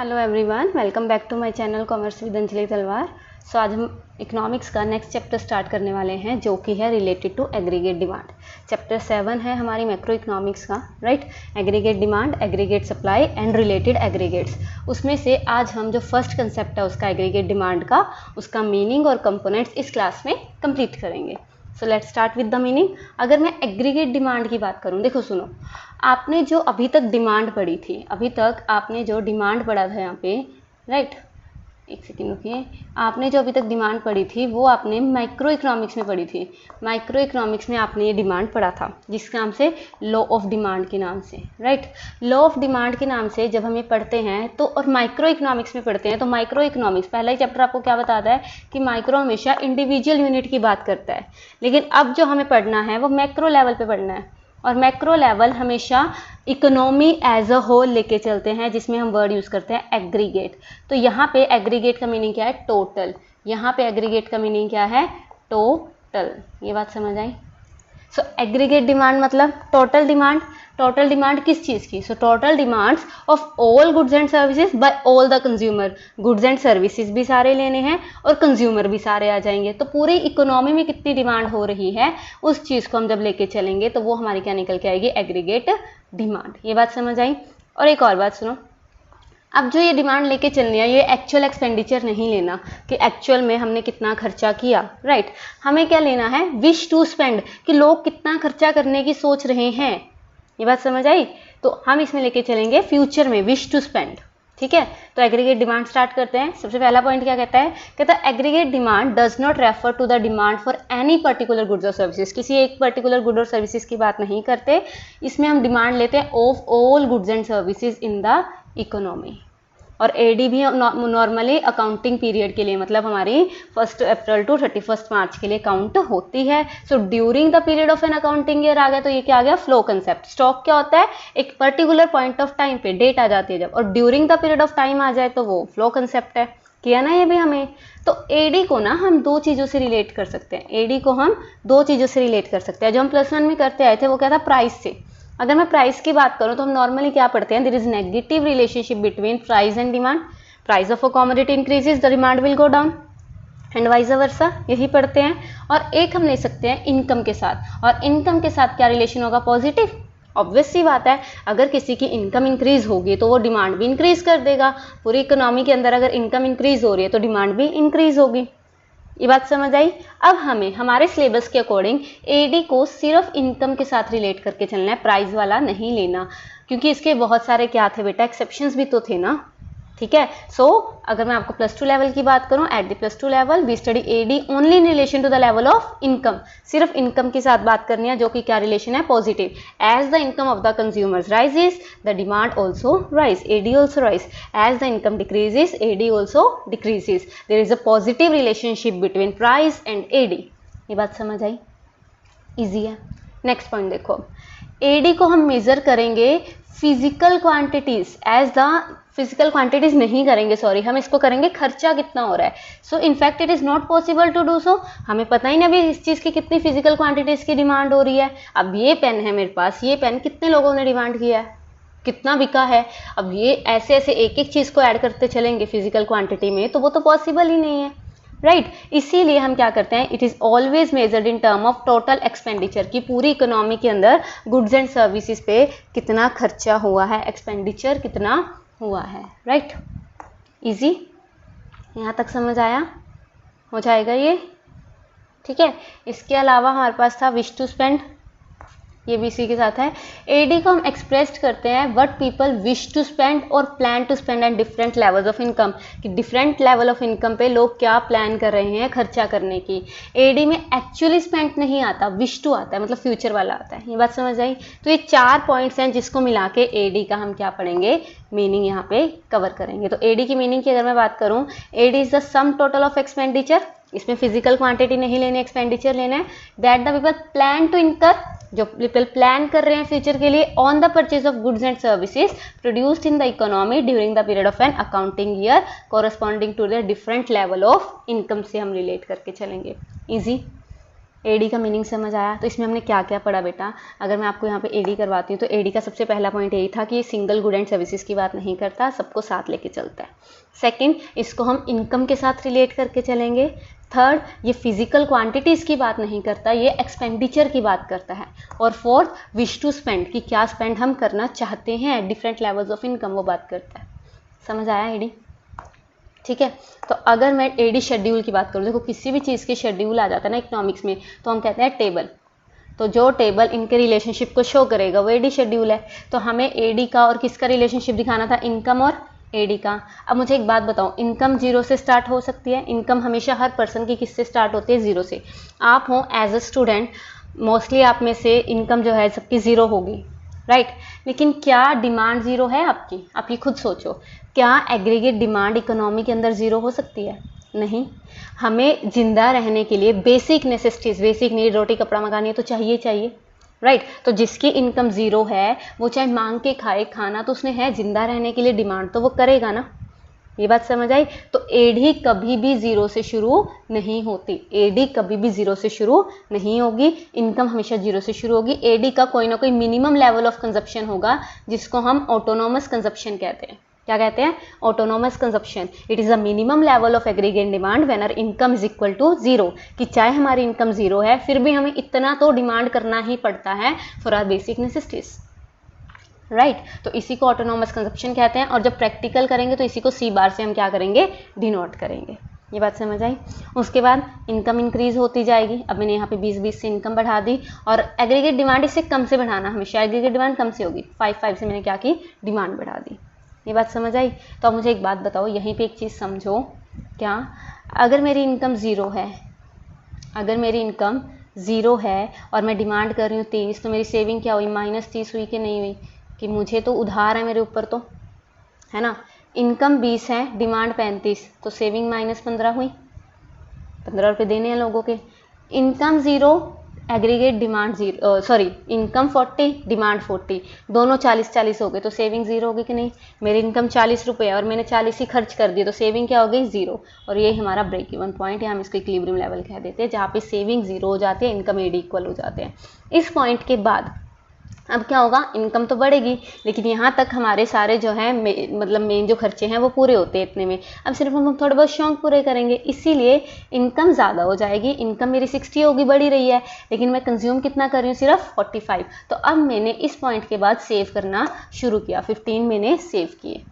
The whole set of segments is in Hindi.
Hello everyone, welcome back to my channel commerce with Anjali Talwar. So आज हम इकोनॉमिक्स का नेक्स्ट चैप्टर स्टार्ट करने वाले हैं जो कि है related to aggregate demand. Chapter 7 है हमारी मैक्रो इकोनॉमिक्स का, right. Aggregate demand, aggregate supply and related aggregates. उसमें से आज हम जो फर्स्ट कंसेप्ट है उसका एग्रीगेट डिमांड का, उसका मीनिंग और कंपोनेंट्स इस क्लास में कंप्लीट करेंगे। So let's start with the meaning. अगर मैं एग्रीगेट डिमांड की बात करूं, देखो सुनो, आपने जो अभी तक डिमांड पढ़ी थी, अभी तक आपने जो डिमांड पढ़ा था यहाँ पे, राइट, एक सेकेंड रुकिए, आपने जो अभी तक डिमांड पढ़ी थी वो आपने माइक्रो इकोनॉमिक्स में पढ़ी थी। माइक्रो इकोनॉमिक्स में आपने ये डिमांड पढ़ा था जिसके नाम से लॉ ऑफ डिमांड के नाम से, राइट। लॉ ऑफ डिमांड के नाम से जब हम ये पढ़ते हैं तो, और माइक्रो इकोनॉमिक्स में पढ़ते हैं तो माइक्रो इकोनॉमिक्स पहला ही चैप्टर आपको क्या बताता है कि माइक्रो हमेशा इंडिविजुअल यूनिट की बात करता है, लेकिन अब जो हमें पढ़ना है वो मैक्रो लेवल पे पढ़ना है। और मैक्रो लेवल हमेशा इकोनॉमी एज अ होल लेके चलते हैं, जिसमें हम वर्ड यूज़ करते हैं एग्रीगेट। तो यहाँ पे एग्रीगेट का मीनिंग क्या है? टोटल। यहाँ पे एग्रीगेट का मीनिंग क्या है? टोटल। ये बात समझ आई? सो एग्रीगेट डिमांड मतलब टोटल डिमांड। टोटल डिमांड किस चीज़ की? So total demands of all goods and services by all the consumer. Goods and services भी सारे लेने हैं और कंज्यूमर भी सारे आ जाएंगे, तो पूरी इकोनॉमी में कितनी डिमांड हो रही है उस चीज़ को हम जब लेके चलेंगे तो वो हमारी क्या निकल के आएगी? Aggregate demand. ये बात समझ आई? और एक और बात सुनो, अब जो ये डिमांड लेके चलनी है, ये एक्चुअल एक्सपेंडिचर नहीं लेना कि एक्चुअल में हमने कितना खर्चा किया, राइट। हमें क्या लेना है? विश टू स्पेंड, कि लोग कितना खर्चा करने की सोच रहे हैं। ये बात समझ आई? तो हम इसमें लेके चलेंगे फ्यूचर में विश टू स्पेंड, ठीक है। तो एग्रीगेट डिमांड स्टार्ट करते हैं। सबसे पहला पॉइंट क्या कहता है? कहता है aggregate demand does not refer to the demand for any particular goods और सर्विसेज। किसी एक पर्टिकुलर गुड और सर्विसेज की बात नहीं करते, इसमें हम डिमांड लेते हैं of all goods and services in the economy. और एडी भी नॉर्मली अकाउंटिंग पीरियड के लिए, मतलब हमारी 1 अप्रैल टू 31 मार्च के लिए काउंट होती है। So during the period of an accounting year आ गया, तो ये क्या आ गया? Flow concept. स्टॉक क्या होता है? एक पर्टिकुलर पॉइंट ऑफ टाइम पे डेट आ जाती है जब, और during the period of time आ जाए तो वो फ्लो कंसेप्ट है। किया ना ये भी हमें? तो एडी को ना हम दो चीज़ों से रिलेट कर सकते हैं। एडी को हम दो चीज़ों से रिलेट कर सकते हैं। जो हम +1 में करते आए थे वो क्या था? प्राइस से। अगर मैं प्राइस की बात करूं तो हम नॉर्मली क्या पढ़ते हैं? There is negative relationship between price and demand. Price of a commodity increases, the demand will go down and vice versa, यही पढ़ते हैं। और एक हम ले सकते हैं इनकम के साथ, और इनकम के साथ क्या रिलेशन होगा? पॉजिटिव। ऑब्वियस सी बात है, अगर किसी की इनकम इंक्रीज होगी तो वो डिमांड भी इंक्रीज कर देगा। पूरी इकोनॉमी के अंदर अगर इनकम इंक्रीज हो रही है तो डिमांड भी इंक्रीज होगी। ये बात समझ आई? अब हमें हमारे सिलेबस के अकॉर्डिंग एडी को सिर्फ इनकम के साथ रिलेट करके चलना है, प्राइस वाला नहीं लेना, क्योंकि इसके बहुत सारे क्या थे बेटा? एक्सेप्शंस भी तो थे ना, ठीक है। सो अगर मैं आपको +2 लेवल की बात करूं, at the +2 level we study AD only in relation to the level of income. सिर्फ इनकम के साथ बात करनी है, जो कि क्या रिलेशन है? Positive. As the income of the consumers rises, the demand also rise, AD also rise. As the income decreases, AD also decreases. There is a positive relationship between price and AD. ये बात समझ आई? इजी है। नेक्स्ट पॉइंट देखो, एडी को हम मेजर करेंगे physical quantities, as the physical quantities नहीं करेंगे, सॉरी, हम इसको करेंगे खर्चा कितना हो रहा है। So in fact it is not possible to do so. हमें पता ही नहीं अभी इस चीज़ की कितनी फिजिकल क्वांटिटीज की डिमांड हो रही है। अब ये पेन है मेरे पास, ये पेन कितने लोगों ने डिमांड किया है, कितना बिका है। अब ये ऐसे ऐसे एक एक चीज़ को ऐड करते चलेंगे फिजिकल क्वांटिटी में, तो वो तो पॉसिबल ही नहीं है, राइट। इसीलिए हम क्या करते हैं? It is always measured in term of total expenditure, की पूरी इकोनॉमी के अंदर गुड्स एंड सर्विसेज पे कितना खर्चा हुआ है, एक्सपेंडिचर कितना हुआ है, राइट। इजी? यहाँ तक समझ आया? हो जाएगा ये, ठीक है। इसके अलावा हमारे पास था विश टू स्पेंड, ये भी इसी के साथ है। एडी को हम एक्सप्रेस करते हैं what people wish to spend और plan to spend at different levels of income, कि डिफरेंट लेवल ऑफ इनकम पे लोग क्या प्लान कर रहे हैं खर्चा करने की। एडी में एक्चुअली स्पेंड नहीं आता, विश टू आता है, मतलब फ्यूचर वाला आता है। ये बात समझ आई? तो ये 4 पॉइंट्स हैं जिसको मिला के एडी का हम क्या पढ़ेंगे? मीनिंग यहाँ पे कवर करेंगे। तो एडी की मीनिंग की अगर मैं बात करूँ, AD is the sum total of expenditure, इसमें फिजिकल क्वांटिटी नहीं लेनी, एक्सपेंडिचर लेना है, that the people plan to incur, जो पीपल प्लान कर रहे हैं फ्यूचर के लिए, on the purchase of goods and services produced in the economy during the period of an accounting year corresponding to the different level of income से हम रिलेट करके चलेंगे। इजी? एडी का मीनिंग समझ आया? तो इसमें हमने क्या क्या पढ़ा बेटा? अगर मैं आपको यहाँ पे एडी करवाती हूँ तो एडी का सबसे पहला पॉइंट यही था कि ये सिंगल गुड एंड सर्विसेज की बात नहीं करता, सबको साथ लेके चलता है। सेकंड, इसको हम इनकम के साथ रिलेट करके चलेंगे। थर्ड, ये फिजिकल क्वांटिटीज़ की बात नहीं करता, ये एक्सपेंडिचर की बात करता है। और फोर्थ, विश टू स्पेंड, कि क्या स्पेंड हम करना चाहते हैं, डिफरेंट लेवल्स ऑफ इनकम वो बात करता है। समझ आया एडी? ठीक है। तो अगर मैं एडी शेड्यूल की बात करूँ, देखो किसी भी चीज़ की शेड्यूल आ जाता है ना इकोनॉमिक्स में, तो हम कहते हैं टेबल। तो जो टेबल इनके रिलेशनशिप को शो करेगा वो एडी शेड्यूल है। तो हमें एडी का और किसका रिलेशनशिप दिखाना था? इनकम और एडी का। अब मुझे एक बात बताओ, इनकम जीरो से स्टार्ट हो सकती है? इनकम हमेशा हर पर्सन की किससे स्टार्ट होती है? जीरो से। आप हो एज अ स्टूडेंट, मोस्टली आप में से इनकम जो है सबकी ज़ीरो होगी, राइट। लेकिन क्या डिमांड ज़ीरो है आपकी? आप ये खुद सोचो, क्या एग्रीगेट डिमांड इकोनॉमी के अंदर ज़ीरो हो सकती है? नहीं। हमें जिंदा रहने के लिए बेसिक नेसेसिटीज़, बेसिक नीड, रोटी कपड़ा मकान, ये तो चाहिए चाहिए, राइट। तो जिसकी इनकम ज़ीरो है वो चाहे मांग के खाए खाना, तो उसने है जिंदा रहने के लिए डिमांड तो वो करेगा ना। ये बात समझ आई? तो एडी कभी भी ज़ीरो से शुरू नहीं होती, एडी कभी भी ज़ीरो से शुरू नहीं होगी, इनकम हमेशा जीरो से शुरू होगी। एडी का कोई ना कोई मिनिमम लेवल ऑफ कंजप्शन होगा जिसको हम ऑटोनोमस कंजप्शन कहते हैं। क्या कहते हैं? Autonomous consumption. It is a minimum level of aggregate demand when our income is equal to zero, कि चाहे हमारी इनकम जीरो है फिर भी हमें इतना तो डिमांड करना ही पड़ता है for our basic necessities, right. तो इसी को ऑटोनोमस कंजप्शन कहते हैं। और जब प्रैक्टिकल करेंगे तो इसी को सी बार से हम क्या करेंगे? डिनोट करेंगे। ये बात समझ आई? उसके बाद इनकम इंक्रीज होती जाएगी। अब मैंने यहाँ पे 20-20 से इनकम बढ़ा दी, और एग्रीगेट डिमांड इससे कम से बढ़ाना, हमेशा एग्रीगेट डिमांड कम से होगी। 5 से मैंने क्या की? डिमांड बढ़ा दी। ये बात समझ आई? तो अब मुझे एक बात बताओ, यहीं पे एक चीज़ समझो, क्या अगर मेरी इनकम ज़ीरो है, अगर मेरी इनकम ज़ीरो है और मैं डिमांड कर रही हूँ 23, तो मेरी सेविंग क्या हुई? -30 हुई कि नहीं हुई? कि मुझे तो उधार है मेरे ऊपर, तो है ना। इनकम 20 है, डिमांड 35, तो सेविंग -15 हुई, 15 रुपये देने हैं लोगों के। Income zero, aggregate demand zero, sorry income 40, demand 40, दोनों 40-40 हो गए, तो सेविंग जीरो होगी कि नहीं? मेरी इनकम 40 रुपये है और मैंने 40 ही खर्च कर दिए, तो सेविंग क्या हो गई? जीरो। और ये हमारा ब्रेक इवन पॉइंट है, हम इसको इक्विलिब्रियम लेवल कह देते हैं, जहाँ पे सेविंग जीरो हो जाती है, इनकम एडी इक्वल हो जाते हैं। इस पॉइंट के बाद अब क्या होगा? इनकम तो बढ़ेगी, लेकिन यहाँ तक हमारे सारे जो हैं मतलब मेन जो खर्चे हैं वो पूरे होते हैं इतने में। अब सिर्फ हम थोड़े बहुत शौक पूरे करेंगे, इसीलिए इनकम ज़्यादा हो जाएगी। इनकम मेरी 60 होगी, बढ़ी रही है, लेकिन मैं कंज्यूम कितना कर रही हूँ? सिर्फ 45। तो अब मैंने इस पॉइंट के बाद सेव करना शुरू किया, 15 मैंने सेव किए।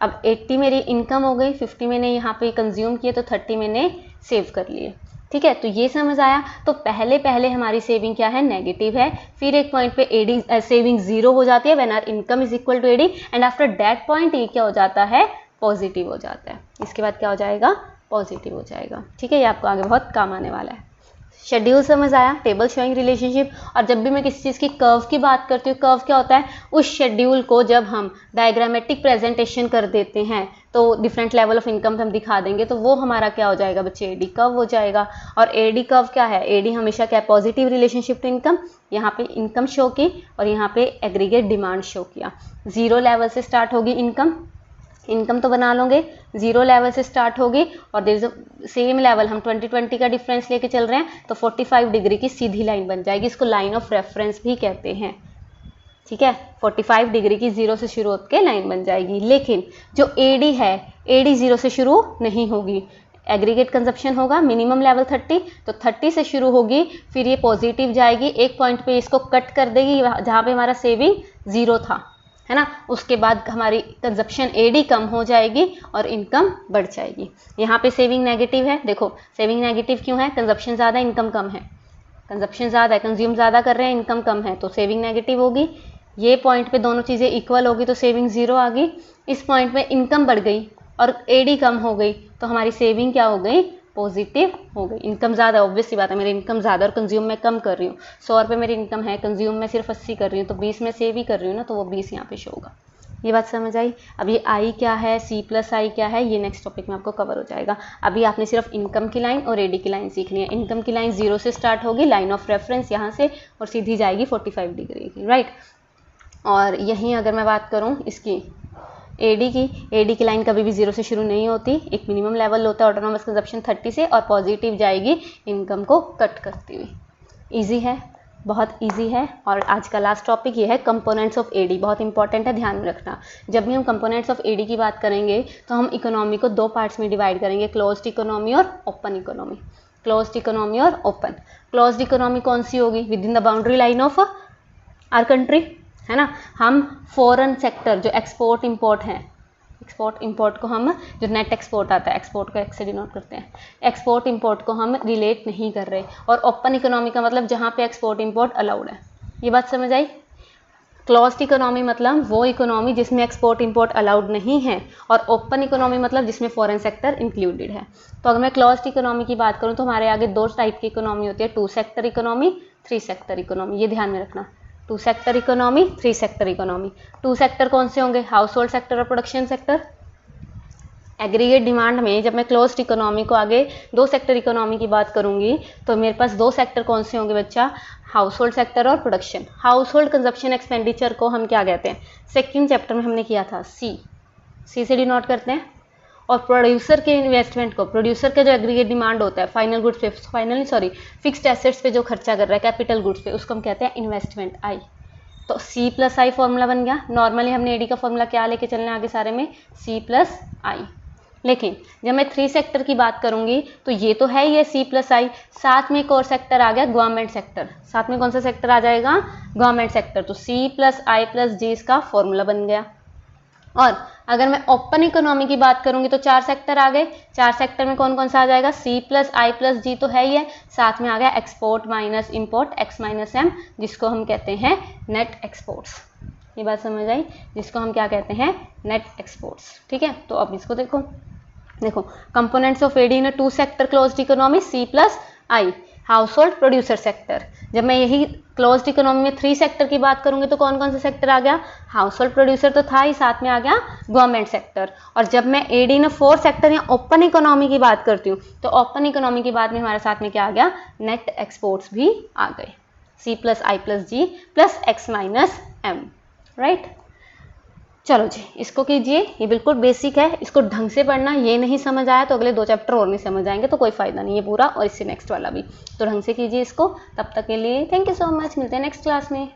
अब 80 मेरी इनकम हो गई, 50 मैंने यहाँ पे कंज्यूम किए, तो 30 मैंने सेव कर लिए। ठीक है, तो ये समझ आया। तो पहले पहले हमारी सेविंग क्या है? नेगेटिव है। फिर एक पॉइंट पे एडी सेविंग जीरो हो जाती है when our income is equal to AD, and after that point ये क्या हो जाता है? पॉजिटिव हो जाता है। इसके बाद क्या हो जाएगा? पॉजिटिव हो जाएगा। ठीक है, ये आपको आगे बहुत काम आने वाला है। शेड्यूल समझ आया? Table showing relationship. और जब भी मैं किसी चीज़ की कर्व की बात करती हूँ, कर्व क्या होता है? उस शेड्यूल को जब हम डायग्रामेटिक प्रेजेंटेशन कर देते हैं तो डिफरेंट लेवल ऑफ इनकम हम दिखा देंगे, तो वो हमारा क्या हो जाएगा बच्चे? एडी कर्व हो जाएगा। और एडी कर्व क्या है? एडी हमेशा क्या? Positive relationship to income. यहाँ पे इनकम शो की और यहाँ पे एग्रीगेट डिमांड शो किया। जीरो लेवल से स्टार्ट होगी इनकम, इनकम तो बना लोगे, जीरो लेवल से स्टार्ट होगी और देयर इज सेम लेवल, हम 20-20 का डिफरेंस लेके चल रहे हैं, तो 45 डिग्री की सीधी लाइन बन जाएगी। इसको लाइन ऑफ रेफरेंस भी कहते हैं। ठीक है, 45 डिग्री की जीरो से शुरू होकर लाइन बन जाएगी। लेकिन जो एडी है, एडी जीरो से शुरू नहीं होगी। एग्रीगेट कंजप्शन होगा मिनिमम लेवल 30, तो 30 से शुरू होगी, फिर ये पॉजिटिव जाएगी, एक पॉइंट पे इसको कट कर देगी जहाँ पे हमारा सेविंग जीरो था, है ना। उसके बाद हमारी कंजप्शन एडी कम हो जाएगी और इनकम बढ़ जाएगी। यहाँ पे सेविंग नेगेटिव है, देखो सेविंग नेगेटिव क्यों है? कंजप्शन ज़्यादा, इनकम कम है। कंजप्शन ज़्यादा है, कंज्यूम ज़्यादा कर रहे हैं, इनकम कम है, तो सेविंग नेगेटिव होगी। ये पॉइंट पे दोनों चीज़ें इक्वल होगी, तो सेविंग जीरो आ गई। इस पॉइंट पे इनकम बढ़ गई और एडी कम हो गई, तो हमारी सेविंग क्या हो गई? पॉजिटिव हो गई। इनकम ज़्यादा, ऑब्वियस सी बात है, मेरी इनकम ज़्यादा और कंज्यूम मैं कम कर रही हूँ। 100 रुपये मेरी इनकम है, कंज्यूम मैं सिर्फ 80 कर रही हूँ, तो 20 में सेव ही कर रही हूँ ना, तो वो 20 यहाँ पे शो होगा। ये बात समझ आई? अब ये आई क्या है, C+I क्या है, ये नेक्स्ट टॉपिक में आपको कवर हो जाएगा। अभी आपने सिर्फ इनकम की लाइन और एडी की लाइन सीखनी है। इनकम की लाइन जीरो से स्टार्ट होगी, लाइन ऑफ रेफरेंस यहाँ से, और सीधी जाएगी 45 डिग्री की, राइट। और यहीं अगर मैं बात करूँ इसकी एडी की लाइन कभी भी जीरो से शुरू नहीं होती, एक मिनिमम लेवल होता है ऑटोनोमस कंजप्शन 30 से, और पॉजिटिव जाएगी इनकम को कट करती हुई। इजी है, बहुत इजी है। और आज का लास्ट टॉपिक ये है कंपोनेंट्स ऑफ एडी, बहुत इंपॉर्टेंट है, ध्यान में रखना। जब भी हम कंपोनेंट्स ऑफ एडी की बात करेंगे तो हम इकोनॉमी को दो पार्ट्स में डिवाइड करेंगे, क्लोज्ड इकोनॉमी और ओपन इकोनॉमी। क्लोज्ड इकोनॉमी और ओपन। क्लोज्ड इकोनॉमी कौन सी होगी? Within the boundary line of our country, है ना। हम फॉरेन सेक्टर जो एक्सपोर्ट इंपोर्ट है, एक्सपोर्ट इंपोर्ट को हम, जो नेट एक्सपोर्ट आता है, एक्सपोर्ट को एक्स से डिनोट करते हैं, एक्सपोर्ट इंपोर्ट को हम रिलेट नहीं कर रहे। और ओपन इकोनॉमी का मतलब जहाँ पे एक्सपोर्ट इंपोर्ट अलाउड है। ये बात समझ आई? क्लोज्ड इकोनॉमी मतलब वो इकोनॉमी जिसमें एक्सपोर्ट इंपोर्ट अलाउड नहीं है, और ओपन इकोनॉमी मतलब जिसमें फॉरेन सेक्टर इंक्लूडेड है। तो अगर मैं क्लोज्ड इकोनॉमी की बात करूँ तो हमारे आगे दो टाइप की इकोनॉमी होती है, 2 सेक्टर इकोनॉमी, 3 सेक्टर इकोनॉमी। ये ध्यान में रखना, 2 sector economy, 3 sector economy. 2 sector कौन से होंगे? हाउस होल्ड सेक्टर और प्रोडक्शन सेक्टर। एग्रीगेट डिमांड में जब मैं क्लोज्ड इकोनॉमी को आगे 2 सेक्टर इकोनॉमी की बात करूंगी तो मेरे पास 2 सेक्टर कौन से होंगे बच्चा? हाउस होल्ड सेक्टर और production. House hold consumption expenditure को हम क्या कहते हैं? सेकंड चैप्टर में हमने किया था, सी से डिनोट करते हैं। और प्रोड्यूसर के इन्वेस्टमेंट को, प्रोड्यूसर का जो एग्रीगेट डिमांड होता है फाइनल गुड्स पे, फिक्स्ड एसेट्स पे जो खर्चा कर रहा है, कैपिटल गुड्स पे, उसको हम कहते हैं इन्वेस्टमेंट, आई। तो C + I फॉर्मूला बन गया। नॉर्मली हमने एडी का फॉर्मूला क्या लेके चलना है आगे सारे में? C + I। लेकिन जब मैं 3 सेक्टर की बात करूंगी तो ये तो है ये C + I, साथ में एक और सेक्टर आ गया, गवर्नमेंट सेक्टर। साथ में कौन सा सेक्टर आ जाएगा? Government sector. तो C + I + G इसका फॉर्मूला बन गया। और अगर मैं ओपन इकोनॉमी की बात करूंगी तो 4 सेक्टर आ गए। 4 सेक्टर में कौन कौन सा आ जाएगा? C + I + G तो है ही है, साथ में आ गया export minus import, X - M, जिसको हम कहते हैं नेट एक्सपोर्ट्स। ये बात समझ आई? जिसको हम क्या कहते हैं? Net exports. ठीक है, तो अब इसको देखो components of AD in 2 sector closed economy, C + I। Household producer sector. जब मैं यही क्लोज्ड इकोनॉमी में 3 सेक्टर की बात करूंगी तो कौन कौन सा सेक्टर आ गया? हाउस होल्ड प्रोड्यूसर तो था ही, साथ में आ गया गवर्नमेंट सेक्टर। और जब मैं एडी इन 4 सेक्टर या ओपन इकोनॉमी की बात करती हूँ तो ओपन इकोनॉमी की बात में हमारे साथ में क्या आ गया? नेट एक्सपोर्ट्स भी आ गए, C + I + G + X - M, right. चलो जी, इसको कीजिए, ये बिल्कुल बेसिक है, इसको ढंग से पढ़ना। ये नहीं समझ आया तो अगले 2 चैप्टर और नहीं समझ आएंगे तो कोई फायदा नहीं है पूरा, और इससे नेक्स्ट वाला भी। तो ढंग से कीजिए इसको। तब तक के लिए थैंक यू सो मच, मिलते हैं नेक्स्ट क्लास में।